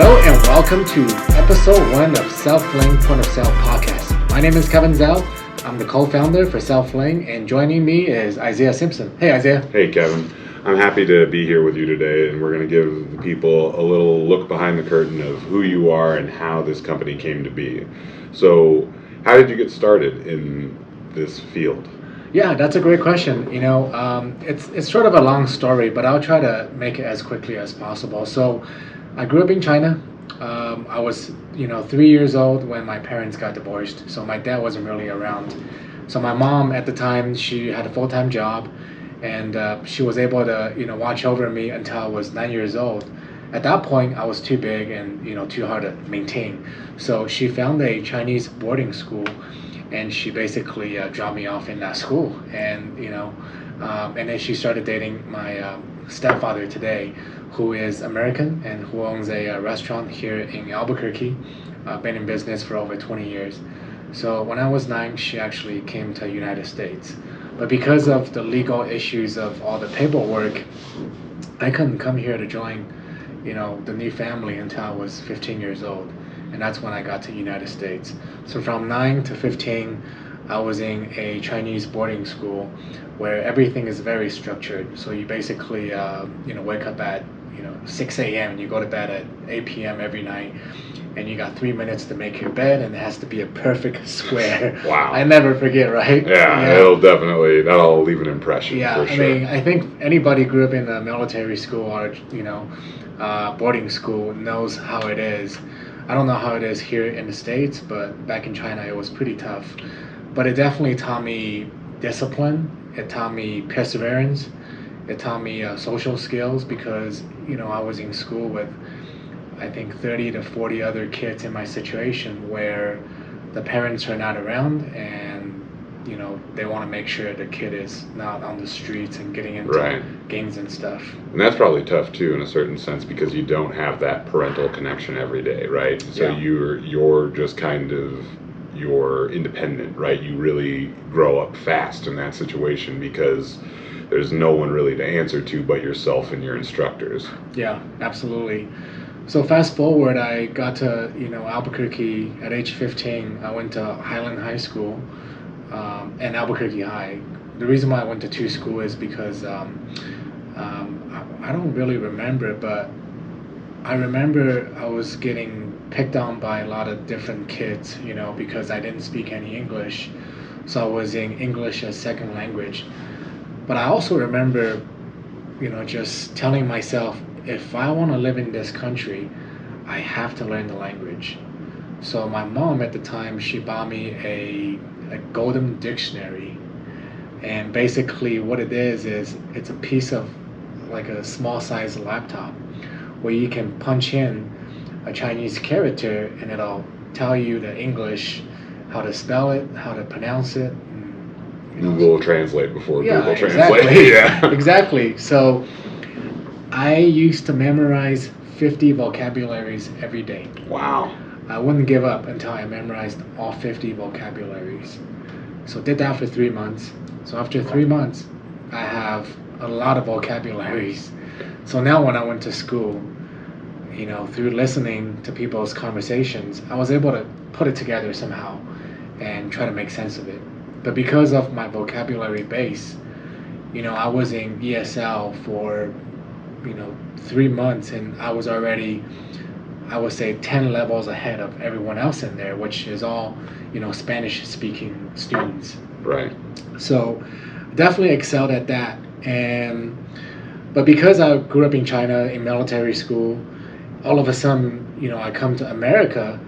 Hello and welcome to episode 1 of Selflane Point of Sale Podcast. My name is Kevin Zhou. I'm the co-founder for Selflane, and joining me is Isaiah Simpson. Hey, Isaiah. Hey, Kevin. I'm happy to be here with you today, and we're going to give the people a little look behind the curtain of who you are and how this company came to be. So, how did you get started in this field? Yeah, that's a great question. It's sort of a long story, but I'll try to make it as quickly as possible. So, I grew up in China. I was, 3 years old when my parents got divorced. So my dad wasn't really around. So my mom at the time, she had a full-time job, and she was able to, watch over me until I was 9 years old. At that point, I was too big and, too hard to maintain. So she found a Chinese boarding school, and she basically dropped me off in that school. And, and then she started dating my stepfather today, who is American and who owns a restaurant here in Albuquerque. Been in business for over 20 years. So when I was 9, she actually came to the United States. But because of the legal issues of all the paperwork, I couldn't come here to join, the new family until I was 15 years old. And that's when I got to the United States. So from 9 to 15, I was in a Chinese boarding school where everything is very structured. So you basically, wake up at 6 a.m. and you go to bed at 8 p.m. every night, and you got 3 minutes to make your bed, and it has to be a perfect square. Wow. I never forget, right? Yeah. That'll leave an impression. Yeah, for sure. I think anybody grew up in a military school or, boarding school knows how it is. I don't know how it is here in the States, but back in China, it was pretty tough. But it definitely taught me discipline. It taught me perseverance. It taught me social skills because, I was in school with, I think, 30 to 40 other kids in my situation where the parents are not around and, they want to make sure the kid is not on the streets and getting into gangs and stuff. And that's probably tough, too, in a certain sense, because you don't have that parental connection every day, right? So you're just kind of... you're independent, right? You really grow up fast in that situation because there's no one really to answer to but yourself and your instructors. Yeah, absolutely. So fast forward, I got to, Albuquerque at age 15. I went to Highland High School and Albuquerque High. The reason why I went to two schools is because I don't really remember, but I remember I was getting picked on by a lot of different kids, because I didn't speak any English. So I was in English as second language. But I also remember, just telling myself, if I want to live in this country, I have to learn the language. So my mom at the time, she bought me a golden dictionary. And basically what it is it's a piece of like a small size laptop where you can punch in a Chinese character and it'll tell you the English, how to spell it, how to pronounce it. Google Translate before Google Translate. Exactly. Yeah. Exactly. So I used to memorize 50 vocabularies every day. Wow. I wouldn't give up until I memorized all 50 vocabularies. So did that for 3 months. So after 3 months, I have a lot of vocabularies. So now when I went to school, through listening to people's conversations, I was able to put it together somehow and try to make sense of it. But because of my vocabulary base, I was in ESL for, 3 months, and I was already, I would say, 10 levels ahead of everyone else in there, which is all, Spanish-speaking students. Right. So definitely excelled at that. But because I grew up in China in military school, all of a sudden, I come to America,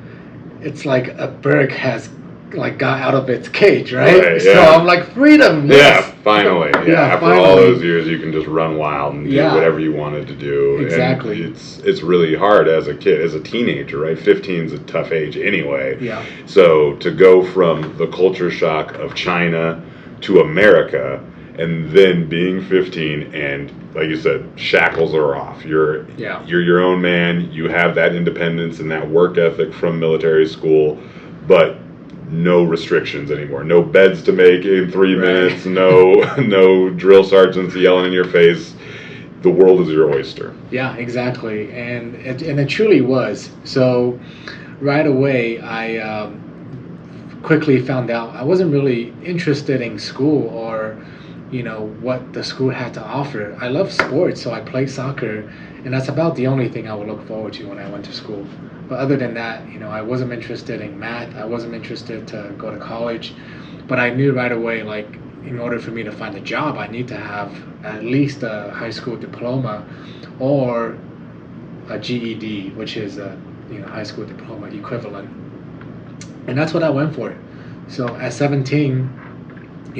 it's like a bird has got out of its cage, right? Yeah. So I'm like, freedom. Yes. Yeah, finally. Yeah, after all those years, you can just run wild and do whatever you wanted to do. Exactly. And it's really hard as a kid, as a teenager, right? 15 is a tough age anyway. Yeah. So to go from the culture shock of China to America, and then being 15 and, like you said, shackles are off. You're your own man. You have that independence and that work ethic from military school, but no restrictions anymore. No beds to make in 3 minutes. No drill sergeants yelling in your face. the world is your oyster. Yeah, exactly, and it truly was. So right away, I quickly found out I wasn't really interested in school or what the school had to offer. I love sports, so I played soccer, and that's about the only thing I would look forward to when I went to school. But other than that, I wasn't interested in math. I wasn't interested to go to college, but I knew right away, like, in order for me to find a job, I need to have at least a high school diploma or a GED, which is a high school diploma equivalent, and that's what I went for. So at 17,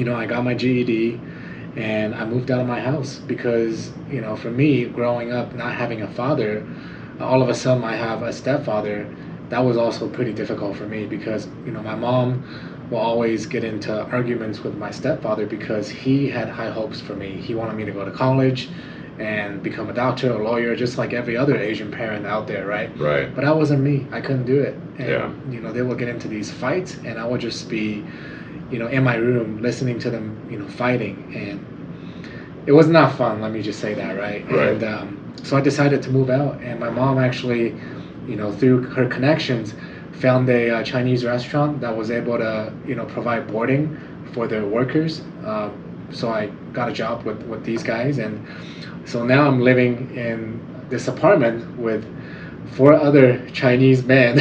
I got my GED, and I moved out of my house because for me, growing up not having a father, all of a sudden I have a stepfather. That was also pretty difficult for me because my mom will always get into arguments with my stepfather because he had high hopes for me. He wanted me to go to college and become a doctor or lawyer, just like every other Asian parent out there, right? Right. But that wasn't me. I couldn't do it. And, Yeah. They would get into these fights, and I would just be, in my room listening to them, fighting, and it was not fun. Let me just say that, right? Right. And so I decided to move out, and my mom actually, through her connections, found a Chinese restaurant that was able to, provide boarding for their workers. So I got a job with these guys, and so now I'm living in this apartment with 4 other Chinese men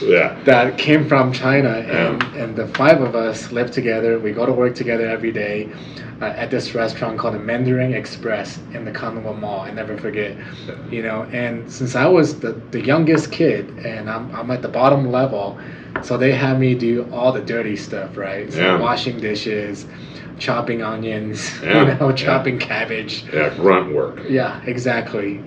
Yeah. that came from China, Yeah. and the 5 of us live together. We go to work together every day at this restaurant called the Mandarin Express in the Commonwealth Mall. I never forget, And since I was the youngest kid, and I'm at the bottom level, so they had me do all the dirty stuff, right? So Yeah. washing dishes, chopping onions, Yeah. chopping cabbage. Yeah, grunt work. Yeah, exactly.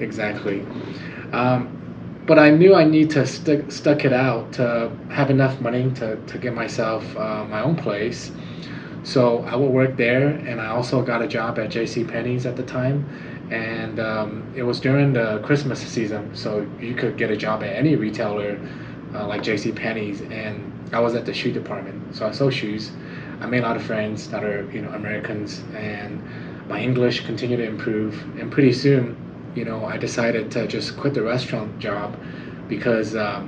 But I knew I need to stuck it out to have enough money to get myself my own place. So I would work there, and I also got a job at J.C. Penney's at the time, and it was during the Christmas season, so you could get a job at any retailer like J.C. Penney's, and I was at the shoe department, so I sold shoes. I made a lot of friends that are Americans, and my English continued to improve, and pretty soon, I decided to just quit the restaurant job because I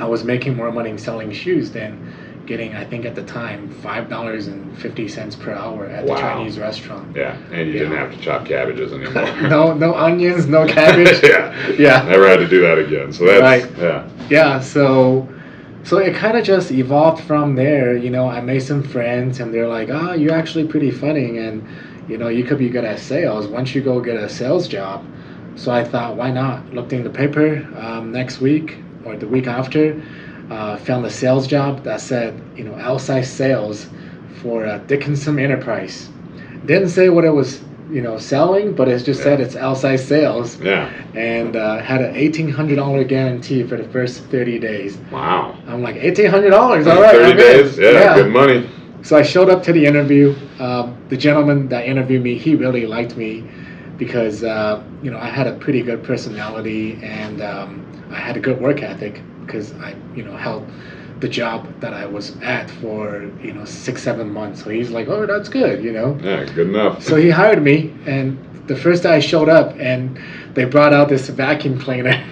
was making more money selling shoes than getting, I think at the time, $5.50 per hour at the Wow. Chinese restaurant. Yeah, and you didn't have to chop cabbages anymore. No onions, no cabbage. Yeah. Never had to do that again. So that's Right. Yeah. Yeah, so it kind of just evolved from there. I made some friends, and they're like, "Ah, you're actually pretty funny, and you could be good at sales. Once you go get a sales job." So I thought, why not? Looked in the paper next week or the week after, found a sales job that said, outside sales for Dickinson Enterprise. Didn't say what it was, selling, but it just said it's outside sales. Yeah. And had an $1,800 guarantee for the first 30 days. Wow. I'm like, $1,800, all right. 30 I'm days? in. Yeah, good money. So I showed up to the interview. The gentleman that interviewed me, he really liked me because, I had a pretty good personality, and I had a good work ethic because I, held the job that I was at for 6-7 months. So he's like, oh, that's good, Yeah, good enough. So he hired me, and the first day I showed up, and they brought out this vacuum cleaner.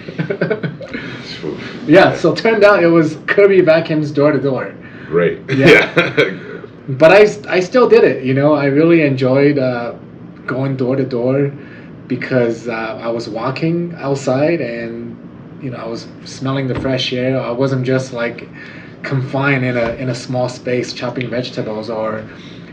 Yeah, so it turned out it was Kirby Vacuums door to door. Great. Yeah. But I still did it. I really enjoyed going door to door because I was walking outside, and I was smelling the fresh air. I wasn't just like confined in a small space chopping vegetables, or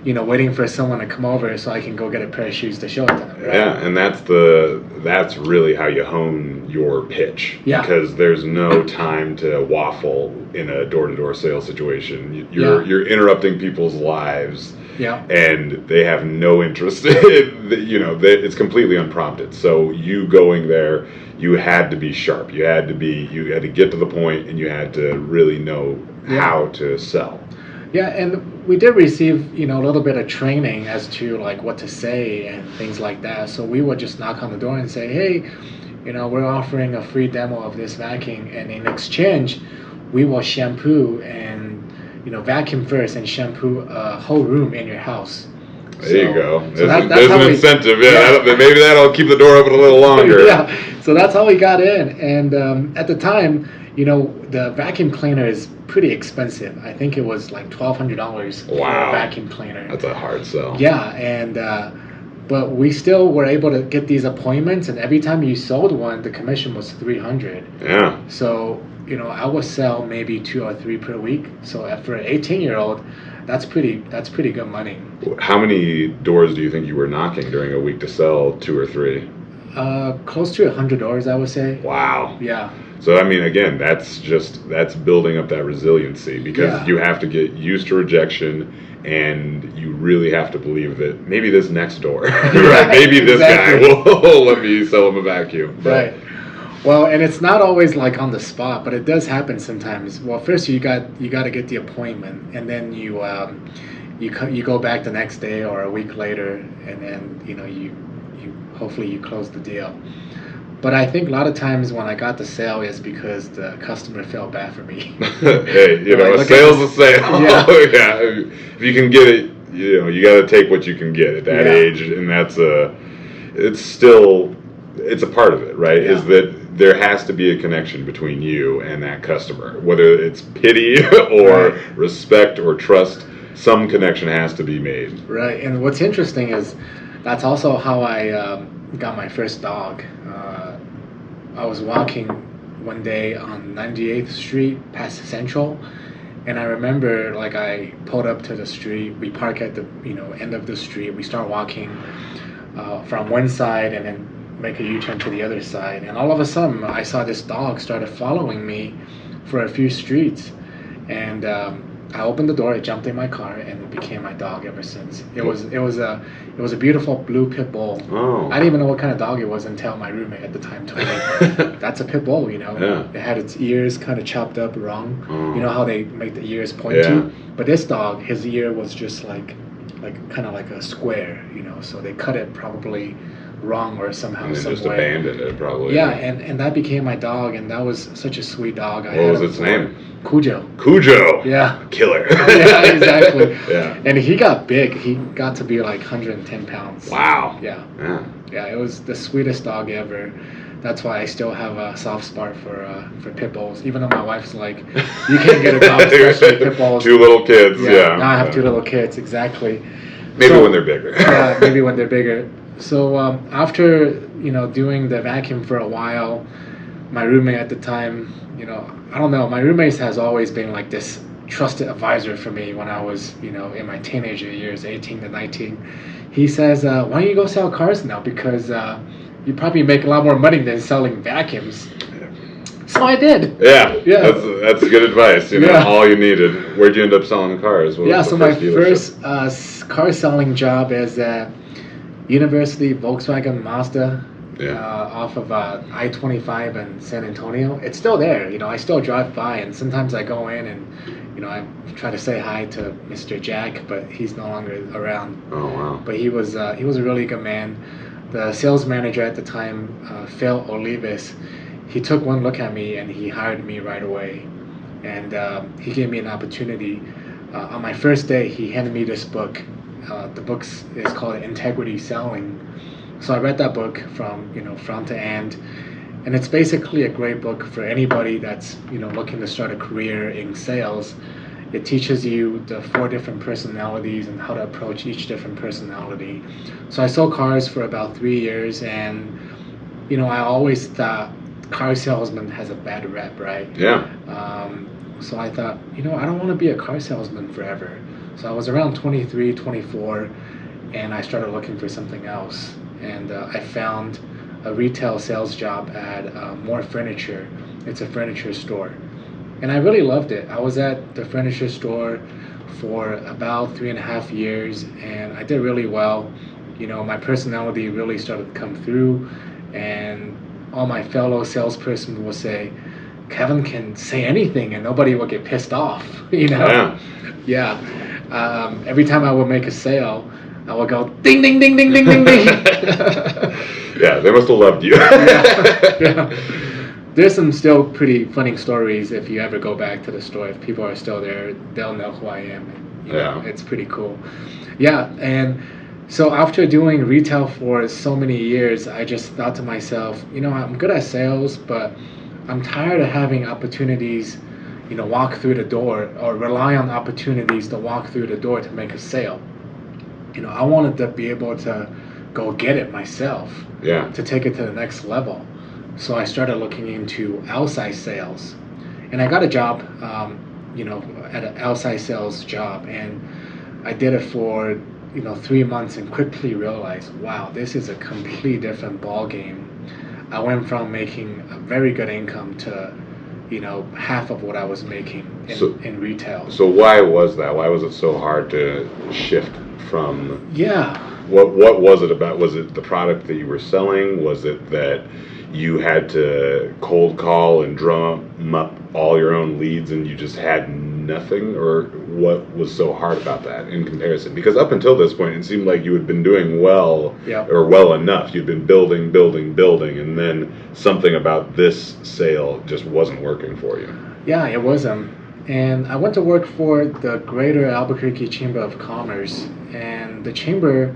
waiting for someone to come over so I can go get a pair of shoes to show it to them. Right? Yeah, and that's really how you hone your pitch. Yeah. Because there's no time to waffle in a door-to-door sales situation. You're interrupting people's lives. Yeah. And they have no interest in it's completely unprompted. So you going there, you had to be sharp. You had to get to the point, and you had to really know how to sell. Yeah, and we did receive, a little bit of training as to like what to say and things like that. So we would just knock on the door and say, hey, we're offering a free demo of this vacuum, and in exchange, we will shampoo and vacuum first and shampoo a whole room in your house. There you go. So there's that's how an incentive. Maybe that'll keep the door open a little longer. Yeah. So that's how we got in. And at the time, the vacuum cleaner is pretty expensive. I think it was like $1,200 for a vacuum cleaner. That's a hard sell. Yeah, and but we still were able to get these appointments, and every time you sold one, the commission was $300. Yeah. So I would sell maybe 2 or 3 per week. So for an 18-year-old, that's pretty good money. How many doors do you think you were knocking during a week to sell 2 or 3? Close to $100, I would say. Wow. Yeah. So I mean, again, that's building up that resiliency, because you have to get used to rejection, and you really have to believe that maybe this next door, right? Maybe this guy will let me sell him a vacuum. But, right. Well, and it's not always like on the spot, but it does happen sometimes. Well, first you got to get the appointment, and then you go back the next day or a week later, and then you hopefully you close the deal. But I think a lot of times when I got the sale is because the customer felt bad for me. Hey, a sale's a sale. Yeah. Yeah. If you can get it, you got to take what you can get at that age, and it's a part of it, right? Yeah. Is that there has to be a connection between you and that customer, whether it's pity or respect or trust. Some connection has to be made. Right. And what's interesting is that's also how I got my first dog. I was walking one day on 98th Street past Central, and I remember I pulled up to the street. We park at the end of the street. We start walking from one side and then make a U-turn to the other side. And all of a sudden, I saw this dog started following me for a few streets, and I opened the door. It jumped in my car, and it became my dog ever since. It was a beautiful blue pit bull. Oh. I didn't even know what kind of dog it was until my roommate at the time told me that's a pit bull. Yeah. It had its ears kind of chopped up wrong. Oh. You know how they make the ears pointy. Yeah. But this dog, his ear was just like kind of like a square. So they cut it probably wrong or somehow and then some just way. Abandoned it probably. Yeah, and that became my dog, and that was such a sweet dog. What was its name? Cujo. Cujo. Yeah. Killer. Yeah, exactly. Yeah. And he got big. He got to be like 110 pounds. Wow. Yeah. Yeah. Yeah, it was the sweetest dog ever. That's why I still have a soft spot for pit bulls. Even though my wife's like, you can't get a dog, especially pit bulls. 2 little kids. Yeah. Now I have 2 little kids. Exactly. Maybe when they're bigger. Yeah, maybe when they're bigger. So after doing the vacuum for a while, my roommate at the time, I don't know, my roommate has always been like this trusted advisor for me when I was in my teenager years, 18 to 19. He says, why don't you go sell cars now, because you probably make a lot more money than selling vacuums. So I did. Yeah. That's good advice. All you needed. Where'd you end up selling cars? So my first car selling job is University Volkswagen Mazda off of I-25 in San Antonio. It's still there. I still drive by, and sometimes I go in and I try to say hi to Mr. Jack, but he's no longer around. Oh wow! But he was a really good man. The sales manager at the time, Phil Olives, he took one look at me and he hired me right away, and he gave me an opportunity. On my first day, he handed me this book. The book is called Integrity Selling. So I read that book from front to end, and it's basically a great book for anybody that's looking to start a career in sales. It teaches you the 4 different personalities and how to approach each different personality. So I sold cars for about 3 years, and I always thought car salesman has a bad rep, right? Yeah. So I thought, I don't want to be a car salesman forever. So I was around 23, 24, and I started looking for something else. And I found a retail sales job at More Furniture. It's a furniture store. And I really loved it. I was at the furniture store for about 3.5 years, and I did really well. My personality really started to come through, and all my fellow salesperson will say, Kevin can say anything and nobody will get pissed off, Yeah. Yeah. Every time I would make a sale, I would go ding, ding, ding, ding, ding, ding, ding. Yeah, they must have loved you. Yeah. There's some still pretty funny stories. If you ever go back to the store, if people are still there, they'll know who I am. And, It's pretty cool. Yeah, and So after doing retail for so many years, I just thought to myself, I'm good at sales, but I'm tired of having opportunities, walk through the door or rely on opportunities to walk through the door to make a sale. I wanted to be able to go get it myself, Yeah. to take it to the next level. So I started looking into outside sales, and I got a job, at an outside sales job, and I did it for 3 months and quickly realized, wow, this is a completely different ball game. I went from making a very good income to half of what I was making in retail. So why was that? Why was it so hard to shift from? Yeah. What was it about? Was it the product that you were selling? Was it that you had to cold call and drum up all your own leads and you just had nothing? Or what was so hard about that in comparison? Because up until this point, it seemed like you had been doing well, or well enough. You'd been building, and then something about this sale just wasn't working for you. Yeah, it wasn't. And I went to work for the Greater Albuquerque Chamber of Commerce, and the chamber,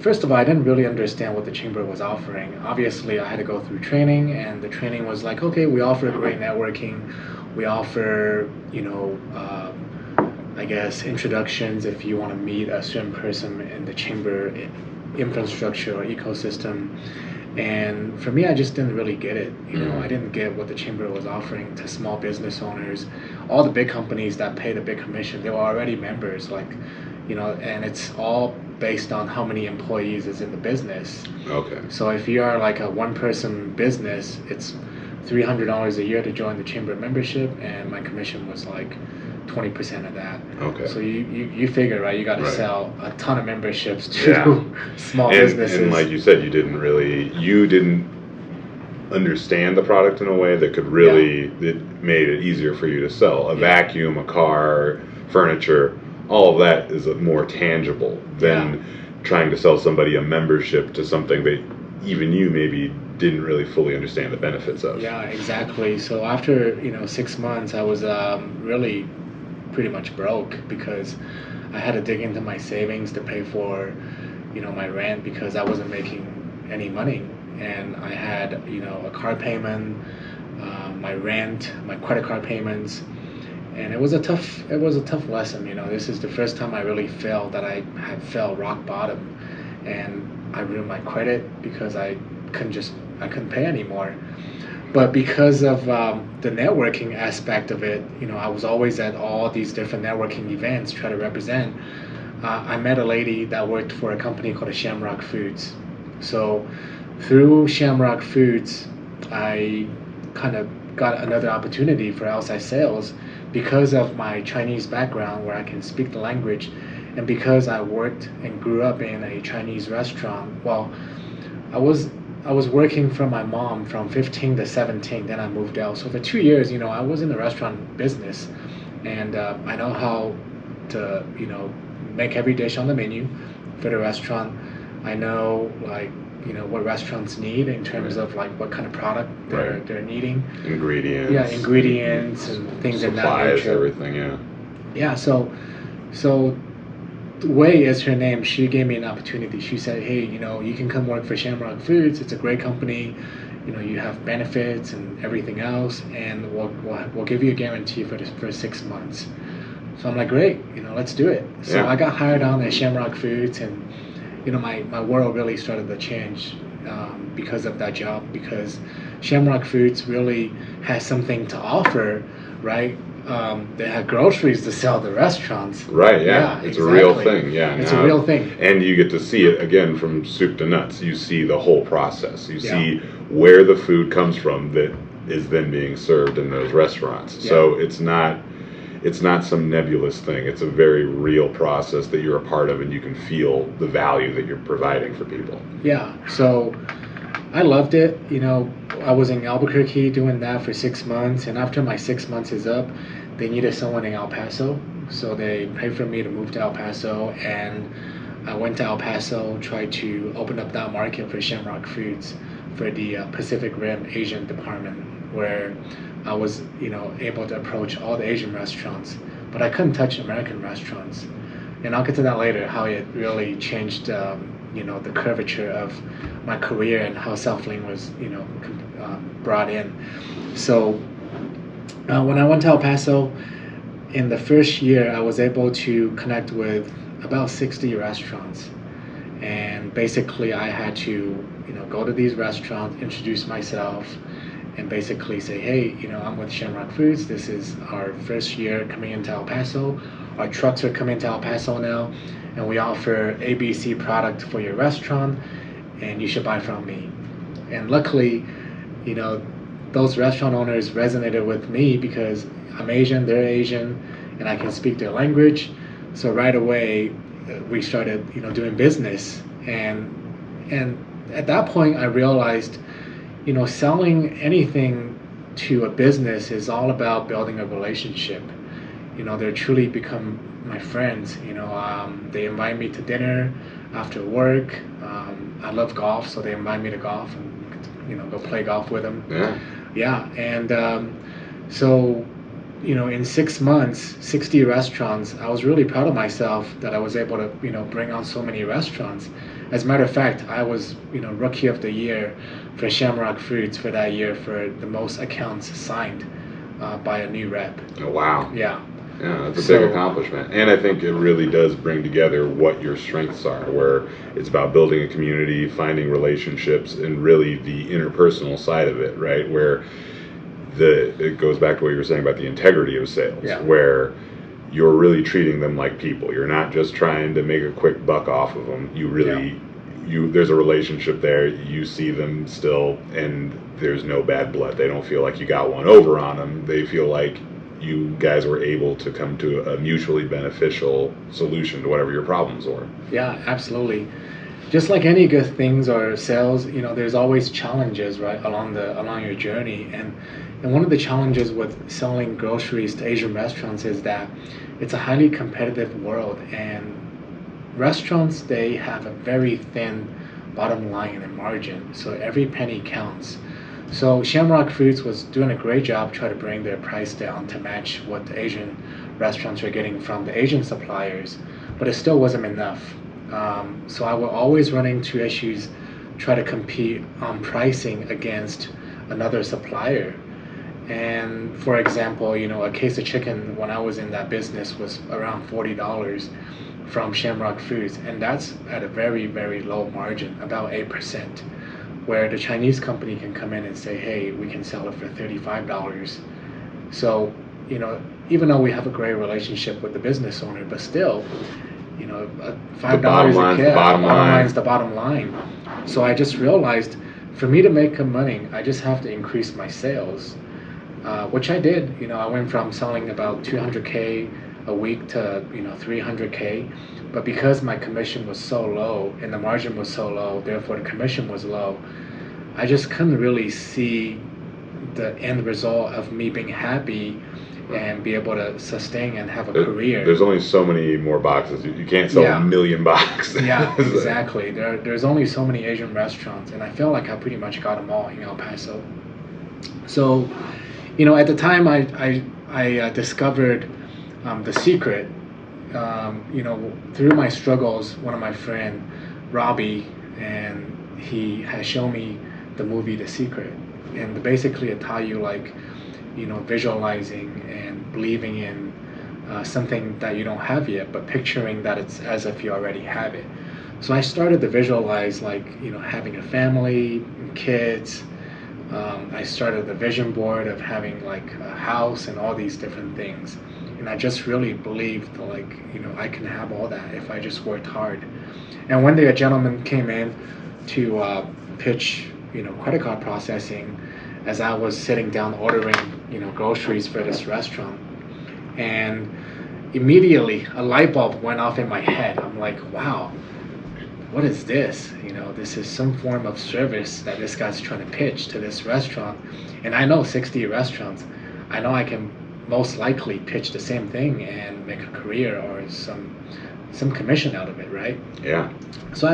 first of all, I didn't really understand what the chamber was offering. Obviously, I had to go through training, and the training was like, okay, we offer great networking, we offer, I guess, introductions if you want to meet a certain person in the chamber infrastructure or ecosystem. And for me, I just didn't really get it. I didn't get what the chamber was offering to small business owners. All the big companies that paid a big commission, they were already members, and it's all based on how many employees is in the business. Okay. So if you are like a one-person business, it's $300 a year to join the chamber membership, and my commission was like 20% of that. Okay. So you figure, right? You got to sell a ton of memberships to small and, businesses. And like you said, you didn't understand the product in a way that could really that made it easier for you to sell. A vacuum, a car, furniture, all of that is more tangible than trying to sell somebody a membership to something that even you maybe didn't really fully understand the benefits of. Yeah, exactly. So after 6 months, I was really pretty much broke because I had to dig into my savings to pay for my rent because I wasn't making any money, and I had a car payment, my rent, my credit card payments, and it was a tough lesson. This is the first time I really felt that I had felt rock bottom, and I ruined my credit because I couldn't pay anymore. But because of the networking aspect of it, I was always at all these different networking events try to represent. I met a lady that worked for a company called Shamrock Foods. So through Shamrock Foods, I kind of got another opportunity for outside sales because of my Chinese background where I can speak the language, and because I worked and grew up in a Chinese restaurant. Well, I was working for my mom from 15 to 17, then I moved out. So for 2 years, I was in the restaurant business, and I know how to, make every dish on the menu for the restaurant. I know, what restaurants need in terms of what kind of product they're needing. Ingredients. Yeah, ingredients and things of that nature. Supplies, everything, yeah. Yeah, so Wei is her name. She gave me an opportunity. She said, hey, you can come work for Shamrock Foods. It's a great company. You have benefits and everything else, and we'll give you a guarantee for 6 months. So I'm like, great, let's do it. So I got hired on at Shamrock Foods, and my world really started to change because of that job, because Shamrock Foods really has something to offer, right? They had groceries to sell to restaurants. Right, yeah. It's exactly. a real thing, yeah. It's a real thing. And you get to see it, again, from soup to nuts. You see the whole process. You see where the food comes from that is then being served in those restaurants. Yeah. So it's not some nebulous thing. It's a very real process that you're a part of, and you can feel the value that you're providing for people. Yeah, so I loved it. I was in Albuquerque doing that for 6 months, and after my 6 months is up, they needed someone in El Paso, so they paid for me to move to El Paso, and I went to El Paso, tried to open up that market for Shamrock Foods for the Pacific Rim Asian department, where I was, able to approach all the Asian restaurants, but I couldn't touch American restaurants. and I'll get to that later, how it really changed, the curvature of my career and how Selflane was, brought in. So when I went to El Paso, in the first year, I was able to connect with about 60 restaurants. And basically, I had to, go to these restaurants, introduce myself, and basically say, hey, I'm with Shamrock Foods. This is our first year coming into El Paso. Our trucks are coming to El Paso now, and we offer ABC product for your restaurant, and you should buy from me. And luckily, those restaurant owners resonated with me because I'm Asian, they're Asian, and I can speak their language. So right away, we started, doing business, and at that point, I realized, selling anything to a business is all about building a relationship. They truly become my friends. They invite me to dinner after work. I love golf, so they invite me to golf and go play golf with them. Yeah. Yeah, and so in 6 months, 60 restaurants. I was really proud of myself that I was able to bring on so many restaurants. As a matter of fact, I was rookie of the year for Shamrock Foods for that year for the most accounts signed by a new rep. Oh, wow. Yeah. Yeah, that's a big accomplishment. And I think it really does bring together what your strengths are, where it's about building a community, finding relationships, and really the interpersonal side of it, right? Where it goes back to what you were saying about the integrity of sales, where you're really treating them like people. You're not just trying to make a quick buck off of them. You really, there's a relationship there. You see them still, and there's no bad blood. They don't feel like you got one over on them. They feel like you guys were able to come to a mutually beneficial solution to whatever your problems were. Yeah, absolutely. Just like any good things or sales, there's always challenges, right, along your journey. And one of the challenges with selling groceries to Asian restaurants is that it's a highly competitive world, and restaurants, they have a very thin bottom line and margin, so every penny counts. So Shamrock Foods was doing a great job trying to bring their price down to match what the Asian restaurants are getting from the Asian suppliers, but it still wasn't enough. So I will always run into issues, try to compete on pricing against another supplier. And for example, a case of chicken when I was in that business was around $40 from Shamrock Foods, and that's at a very, very low margin, about 8%. Where the Chinese company can come in and say, hey, we can sell it for $35. So, even though we have a great relationship with the business owner, but still, $5 a kid, the bottom line is the bottom line. So I just realized, for me to make money, I just have to increase my sales, which I did. I went from selling about 200K a week to 300K, but because my commission was so low and the margin was so low, therefore the commission was low, I just couldn't really see the end result of me being happy and be able to sustain and have a career. There's only so many more boxes. You can't sell a million boxes. Yeah, exactly. There's only so many Asian restaurants, and I feel like I pretty much got them all in El Paso. So, at the time I discovered the secret. Through my struggles, one of my friend, Robbie, and he has shown me the movie The Secret, and basically it taught you visualizing and believing in something that you don't have yet, but picturing that it's as if you already have it. So I started to visualize having a family, kids. I started the vision board of having a house and all these different things. And I just really believed I can have all that if I just worked hard. And one day a gentleman came in to pitch, credit card processing as I was sitting down ordering, groceries for this restaurant. And immediately a light bulb went off in my head. I'm like, wow, what is this? This is some form of service that this guy's trying to pitch to this restaurant. And I know 60 restaurants. I know I can most likely pitch the same thing and make a career or some commission out of it, right? Yeah. So I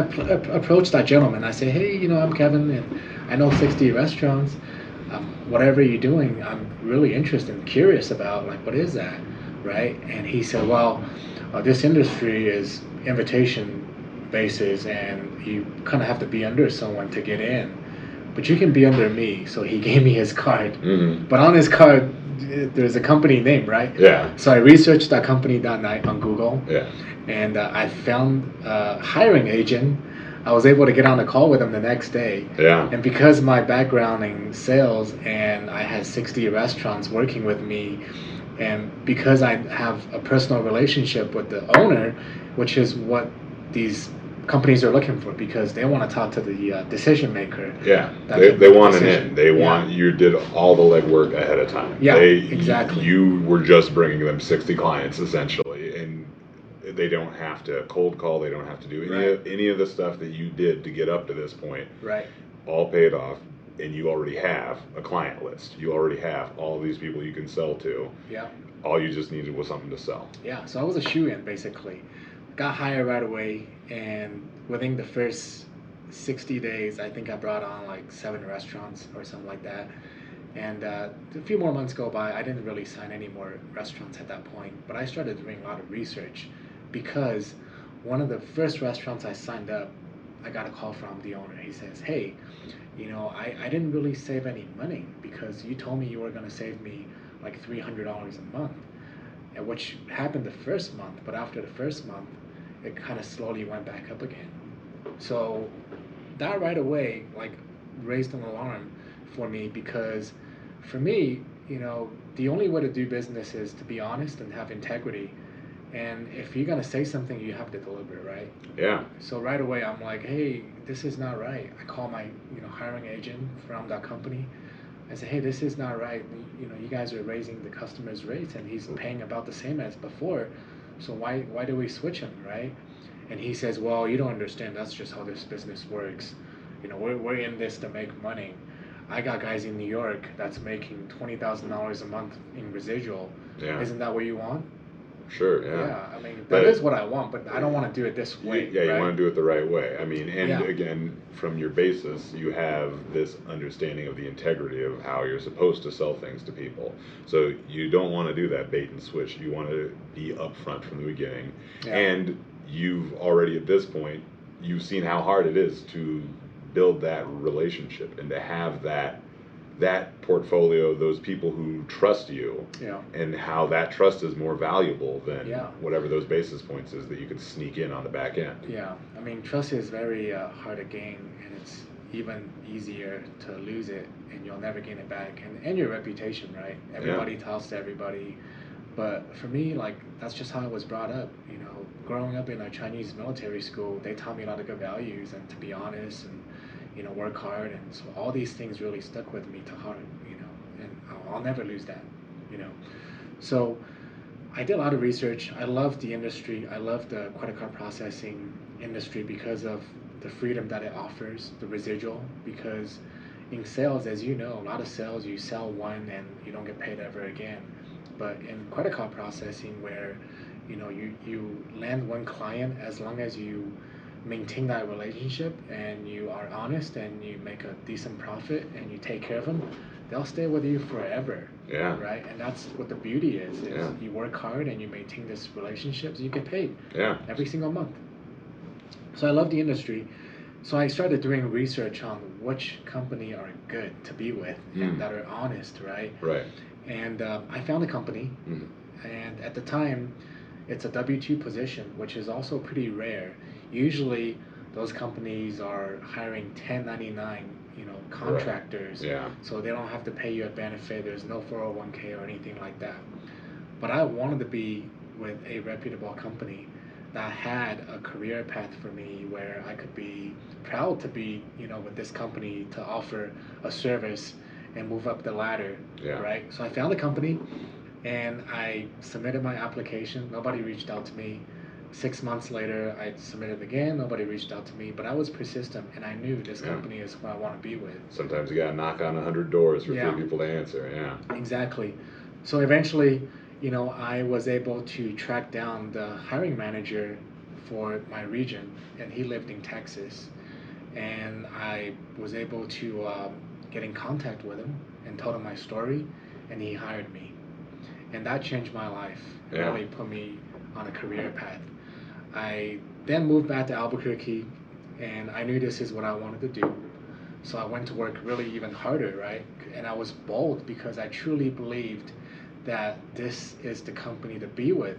approached that gentleman. I say, hey, I'm Kevin, and I know 60 restaurants. Whatever you're doing, I'm really interested and curious about, what is that, right? And he said, well, this industry is invitation basis, and you kind of have to be under someone to get in. But you can be under me. So he gave me his card. Mm-hmm. But on his card, there's a company name, right? Yeah. So I researched that company that night on Google. Yeah. And I found a hiring agent. I was able to get on a call with him the next day. Yeah. And because my background in sales and I had 60 restaurants working with me, and because I have a personal relationship with the owner, which is what these companies are looking for, because they want to talk to the decision maker. Yeah, they want an in. They want you did all the legwork ahead of time. Yeah, exactly. You were just bringing them 60 clients essentially, and they don't have to cold call. They don't have to do any of the stuff that you did to get up to this point. Right. All paid off, and you already have a client list. You already have all these people you can sell to. Yeah. All you just needed was something to sell. Yeah, so I was a shoe-in basically. Got hired right away, and within the first 60 days, I think I brought on like 7 restaurants or something like that. And a few more months go by. I didn't really sign any more restaurants at that point, but I started doing a lot of research, because one of the first restaurants I signed up, I got a call from the owner. He says, "Hey, I didn't really save any money because you told me you were going to save me like $300 a month," which happened the first month, but after the first month, it kind of slowly went back up again. So that right away like raised an alarm for me, because for me, the only way to do business is to be honest and have integrity. And if you're gonna say something, you have to deliver, right? Yeah. So right away, I'm like, "Hey, this is not right." I call my hiring agent from that company. I said, "Hey, this is not right. You guys are raising the customer's rates, and he's paying about the same as before. So why do we switch him, right?" And he says, "Well, you don't understand. That's just how this business works. We're in this to make money. I got guys in New York that's making $20,000 a month in residual. Yeah. Isn't that what you want?" Sure, yeah. Yeah, I mean, that is what I want, but I don't want to do it this way. Yeah, right? You want to do it the right way. I mean, and again, from your basis, you have this understanding of the integrity of how you're supposed to sell things to people. So you don't want to do that bait and switch. You want to be upfront from the beginning. Yeah. And you've already, at this point, you've seen how hard it is to build that relationship and to have that portfolio, those people who trust you, and how that trust is more valuable than whatever those basis points is that you could sneak in on the back end. Yeah, I mean, trust is very hard to gain, and it's even easier to lose it, and you'll never gain it back. And your reputation, right? Everybody talks to everybody. But for me, like, that's just how I was brought up. Growing up in a Chinese military school, they taught me a lot of good values, and to be honest, and work hard, and so all these things really stuck with me to heart, and I'll never lose that, So I did a lot of research. I love the industry. I love the credit card processing industry because of the freedom that it offers, the residual, because in sales, as you know, a lot of sales, you sell one and you don't get paid ever again. But in credit card processing, where you land one client, as long as you maintain that relationship and you are honest and you make a decent profit and you take care of them, they'll stay with you forever. Yeah. Right? And that's what the beauty is you work hard and you maintain this relationship, so you get paid every single month. So I love the industry. So I started doing research on which company are good to be with and that are honest, right? Right. And I found a company, and at the time, it's a W-2 position, which is also pretty rare. Usually, those companies are hiring 1099, contractors. Right. Yeah. So they don't have to pay you a benefit. There's no 401k or anything like that. But I wanted to be with a reputable company that had a career path for me, where I could be proud to be, with this company, to offer a service and move up the ladder. Yeah. Right. So I found a company, and I submitted my application. Nobody reached out to me. 6 months later, I submitted again. Nobody reached out to me, but I was persistent, and I knew this company is what I want to be with. Sometimes you got to knock on 100 doors for 3 people to answer. Yeah. Exactly. So eventually, I was able to track down the hiring manager for my region, and he lived in Texas. And I was able to get in contact with him and told him my story, and he hired me. And that changed my life. It really put me on a career path. I then moved back to Albuquerque, and I knew this is what I wanted to do. So I went to work really even harder, right? And I was bold because I truly believed that this is the company to be with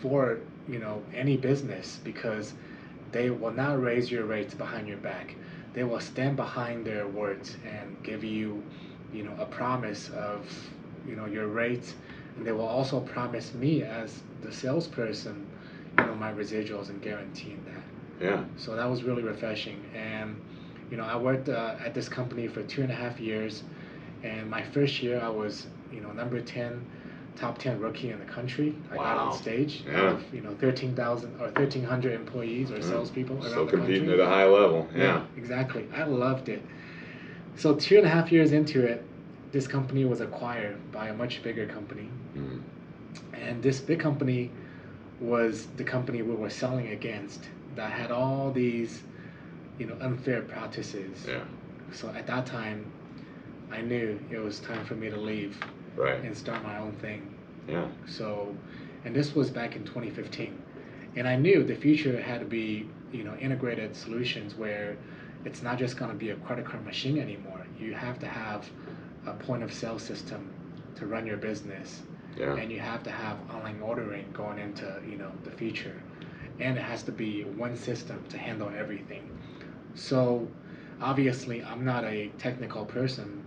for, any business, because they will not raise your rates behind your back. They will stand behind their words and give you, a promise of, your rates, and they will also promise me as the salesperson, my residuals and guaranteeing that. Yeah. So that was really refreshing. And I worked at this company for 2.5 years, and my first year I was, number 10, top 10 rookie in the country. I got on stage of 13,000 or 1,300 employees or salespeople around the country. So competing at a high level. Yeah, exactly. I loved it. So 2.5 years into it, this company was acquired by a much bigger company, and this big company was the company we were selling against that had all these, unfair practices. Yeah. So at that time, I knew it was time for me to leave, right, and start my own thing. Yeah. So, and this was back in 2015, and I knew the future had to be, integrated solutions where it's not just going to be a credit card machine anymore. You have to have a point of sale system to run your business. Yeah. And you have to have online ordering going into, the future, and it has to be one system to handle everything. So obviously I'm not a technical person.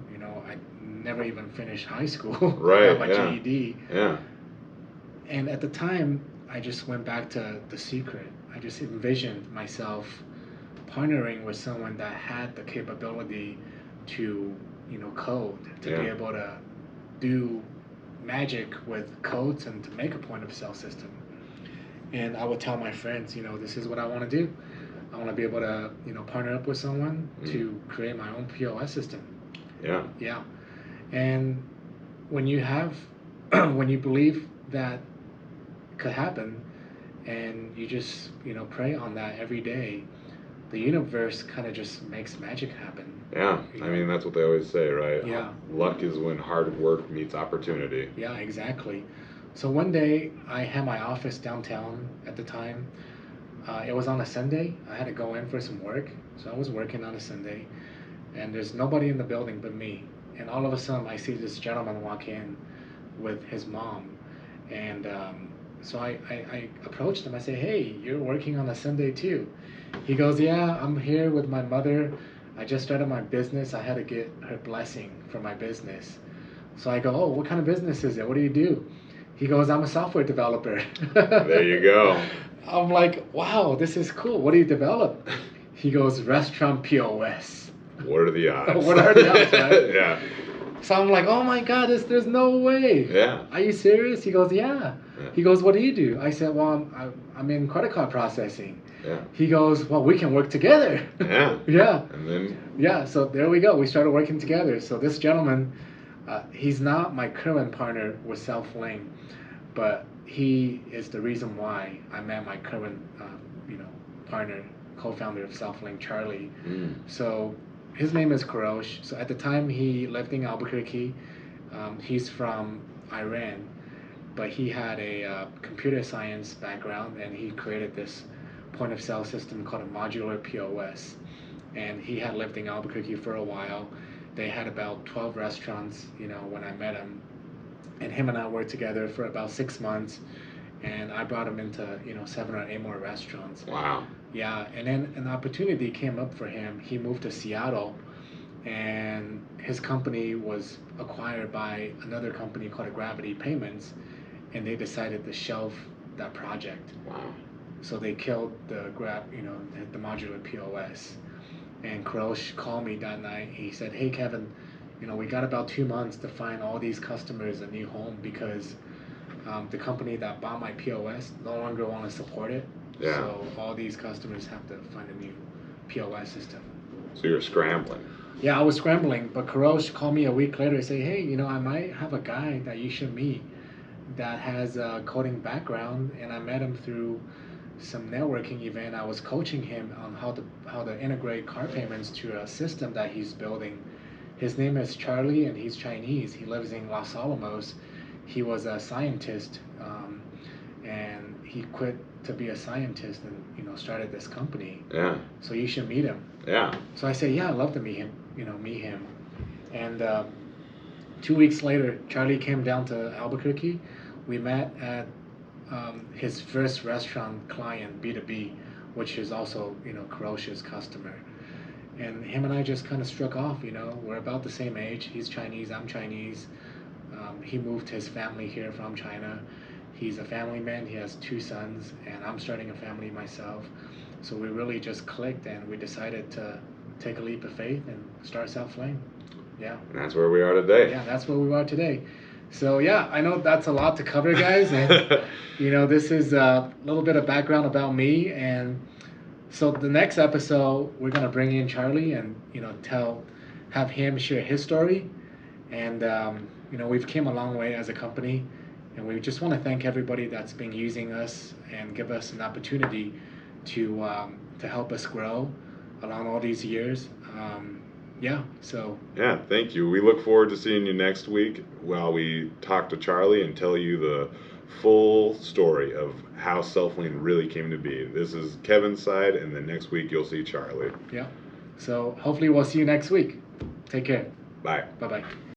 I never even finished high school. Right. I have my GED. Yeah. And at the time, I just went back to the secret. I just envisioned myself partnering with someone that had the capability to, code, to be able to do magic with codes and to make a point of sale system. And I would tell my friends, this is what I want to do. I want to be able to, partner up with someone to create my own POS system. Yeah. Yeah. And when you have, when you believe that could happen, and you just, pray on that every day, the universe kind of just makes magic happen. Yeah. I mean, that's what they always say, right? Yeah. Luck is when hard work meets opportunity. Yeah, exactly. So one day I had my office downtown at the time. It was on a Sunday. I had to go in for some work. So I was working on a Sunday, and there's nobody in the building but me. And all of a sudden I see this gentleman walk in with his mom. And so I approached him. I say, hey, you're working on a Sunday too? He goes, yeah, I'm here with my mother. I just started my business. I had to get her blessing for my business. So I go, oh, what kind of business is it? What do you do? He goes, I'm a software developer. There you go. I'm like, wow, this is cool. What do you develop? He goes, restaurant POS. What are the odds? What are the odds, right? Yeah. So I'm like, oh my God, there's no way. Yeah. Are you serious? He goes, yeah. He goes, what do you do? I said, well, I'm in credit card processing. Yeah. He goes, well, we can work together. Yeah. Yeah. And then? Yeah, so there we go. We started working together. So this gentleman, he's not my current partner with Selflane, but he is the reason why I met my current, partner, co-founder of Selflane, Charlie. So his name is Kurosh. So at the time he lived in Albuquerque. He's from Iran, but he had a computer science background, and he created this point of sale system called a modular POS. And he had lived in Albuquerque for a while. They had about 12 restaurants, when I met him. And him and I worked together for about 6 months, and I brought him into, 7 or 8 more restaurants. Wow. Yeah, and then an opportunity came up for him. He moved to Seattle, and his company was acquired by another company called Gravity Payments, and they decided to shelve that project. Wow. So they killed the modular POS. And Kurosh called me that night. He said, hey, Kevin, we got about 2 months to find all these customers a new home, because the company that bought my POS no longer want to support it. Yeah. So all these customers have to find a new POS system. So you're scrambling. Yeah, I was scrambling, but Kurosh called me a week later and say, hey, I might have a guy that you should meet that has a coding background, and I met him through some networking event. I was coaching him on how to integrate car payments to a system that he's building. His name is Charlie, and he's Chinese. He lives in Los Alamos. He was a scientist, and he quit to be a scientist and started this company. Yeah. So you should meet him. Yeah. So I say, yeah, I'd love to meet him. Meet him. And 2 weeks later, Charlie came down to Albuquerque. We met at his first restaurant client, B2B, which is also Carosha's customer. And him and I just kind of struck off. We're about the same age. He's Chinese, I'm Chinese. He moved his family here from China. He's a family man. He has 2 sons, and I'm starting a family myself. So we really just clicked, and we decided to take a leap of faith and start Selflane. Yeah. And that's where we are today. Yeah, that's where we are today. So yeah, I know that's a lot to cover, guys, and this is a little bit of background about me. And so the next episode, we're gonna bring in Charlie and have him share his story. And we've came a long way as a company, and we just want to thank everybody that's been using us and give us an opportunity to help us grow along all these years. Yeah, thank you. We look forward to seeing you next week while we talk to Charlie and tell you the full story of how Selflane really came to be. This is Kevin's side, and then next week you'll see Charlie. Yeah. So hopefully we'll see you next week. Take care. Bye. Bye-bye.